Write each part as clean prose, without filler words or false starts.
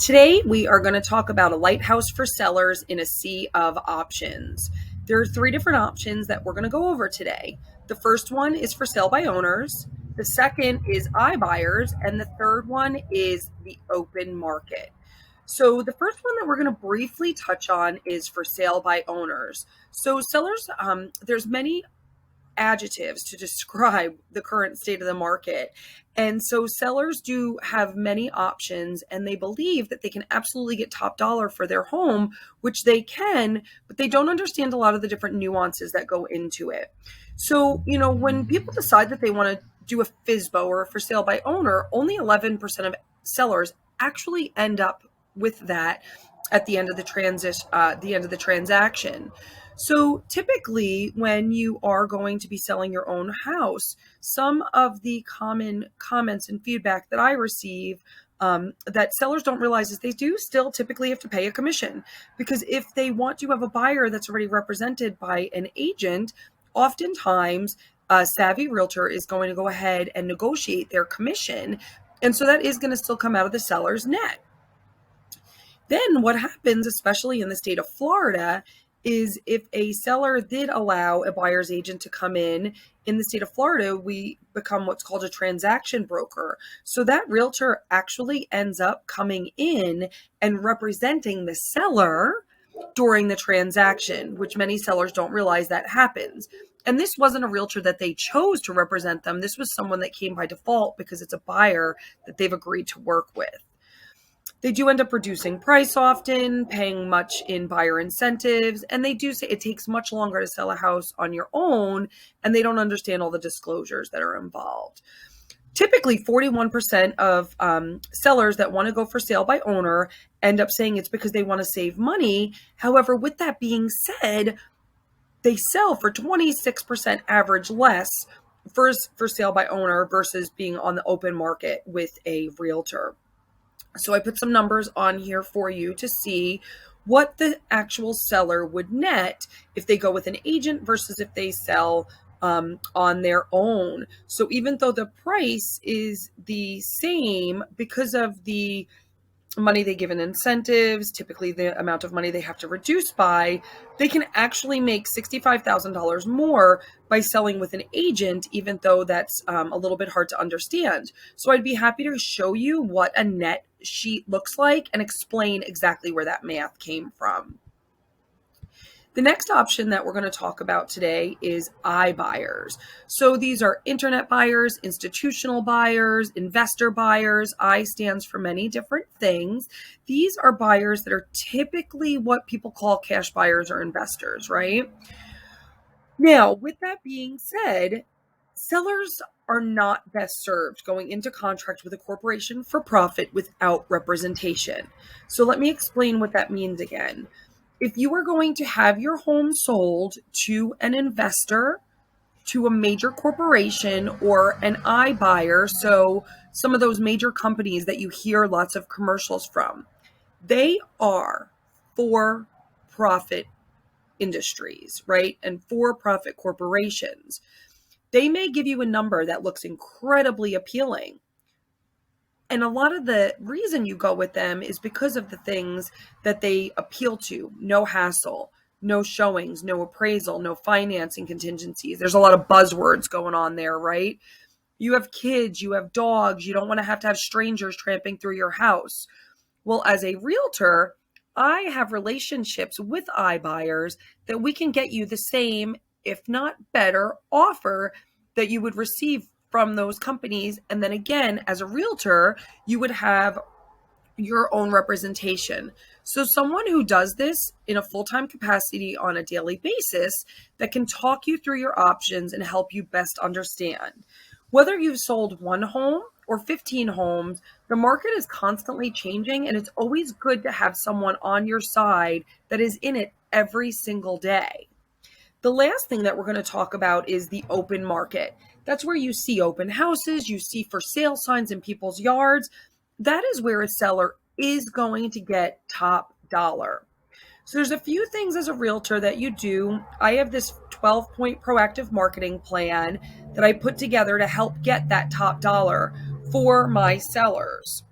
Today, we are going to talk about a lighthouse for sellers in a sea of options. There are three different options that we're going to go over today. The first one is for sale by owners, the second is iBuyers, and the third one is the open market. So, the first one that we're going to briefly touch on is for sale by owners. So, sellers, there's many adjectives to describe the current state of the market. And so sellers do have many options and they believe that they can absolutely get top dollar for their home, which they can, but they don't understand a lot of the different nuances that go into it. So, when people decide that they want to do a FISBO or a for sale by owner, only 11% of sellers actually end up with that at the end of the transaction. So typically, when you are going to be selling your own house, some of the common comments and feedback that I receive that sellers don't realize is they do still typically have to pay a commission, because if they want to have a buyer that's already represented by an agent, oftentimes a savvy realtor is going to go ahead and negotiate their commission. And so that is going to still come out of the seller's net. Then what happens, especially in the state of Florida, is if a seller did allow a buyer's agent to come in the state of Florida, we become what's called a transaction broker. So that realtor actually ends up coming in and representing the seller during the transaction, which many sellers don't realize that happens. And this wasn't a realtor that they chose to represent them. This was someone that came by default because it's a buyer that they've agreed to work with. They do end up reducing price often, paying much in buyer incentives, and they do say it takes much longer to sell a house on your own, and they don't understand all the disclosures that are involved. Typically, 41% of sellers that want to go for sale by owner end up saying it's because they want to save money. However, with that being said, they sell for 26% average less for sale by owner versus being on the open market with a realtor. So I put some numbers on here for you to see what the actual seller would net if they go with an agent versus if they sell on their own. So even though the price is the same, because of the money they give in incentives, typically the amount of money they have to reduce by, they can actually make $65,000 more by selling with an agent, even though that's a little bit hard to understand. So I'd be happy to show you what a net sheet looks like and explain exactly where that math came from. The next option that we're going to talk about today is iBuyers. So these are internet buyers, institutional buyers, investor buyers. I stands for many different things. These are buyers that are typically what people call cash buyers or investors, right? Now, with that being said, sellers are not best served going into contract with a corporation for profit without representation. So let me explain what that means again. If you are going to have your home sold to an investor, to a major corporation, or an iBuyer, so some of those major companies that you hear lots of commercials from, they are for-profit industries, right? And for-profit corporations. They may give you a number that looks incredibly appealing. And a lot of the reason you go with them is because of the things that they appeal to. No hassle, no showings, no appraisal, no financing contingencies. There's a lot of buzzwords going on there, right? You have kids, you have dogs, you don't want to have strangers tramping through your house. Well, as a realtor, I have relationships with iBuyers that we can get you the same, if not better, offer that you would receive from those companies. And then again, as a realtor, you would have your own representation. So someone who does this in a full-time capacity on a daily basis that can talk you through your options and help you best understand. Whether you've sold one home or 15 homes, the market is constantly changing, and it's always good to have someone on your side that is in it every single day. The last thing that we're going to talk about is the open market. That's where you see open houses, you see for sale signs in people's yards. That is where a seller is going to get top dollar. So there's a few things as a realtor that you do. I have this 12-point proactive marketing plan that I put together to help get that top dollar for my sellers.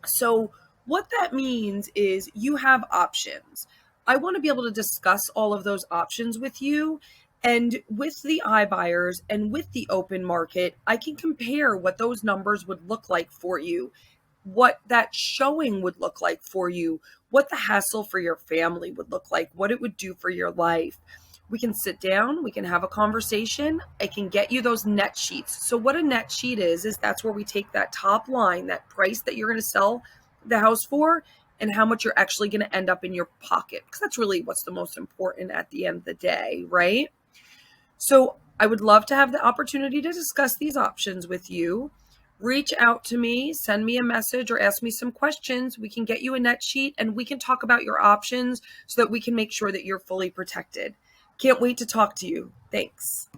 So What that means is you have options. I want to be able to discuss all of those options with you. And with the iBuyers and with the open market, I can compare what those numbers would look like for you, what that showing would look like for you, what the hassle for your family would look like, what it would do for your life. We can sit down, we can have a conversation. I can get you those net sheets. So what a net sheet is that's where we take that top line, that price that you're going to sell the house for, and how much you're actually going to end up in your pocket, because that's really what's the most important at the end of the day, right? So I would love to have the opportunity to discuss these options with you. Reach out to me, send me a message, or ask me some questions. We can get you a net sheet and we can talk about your options so that we can make sure that you're fully protected. Can't wait to talk to you. Thanks.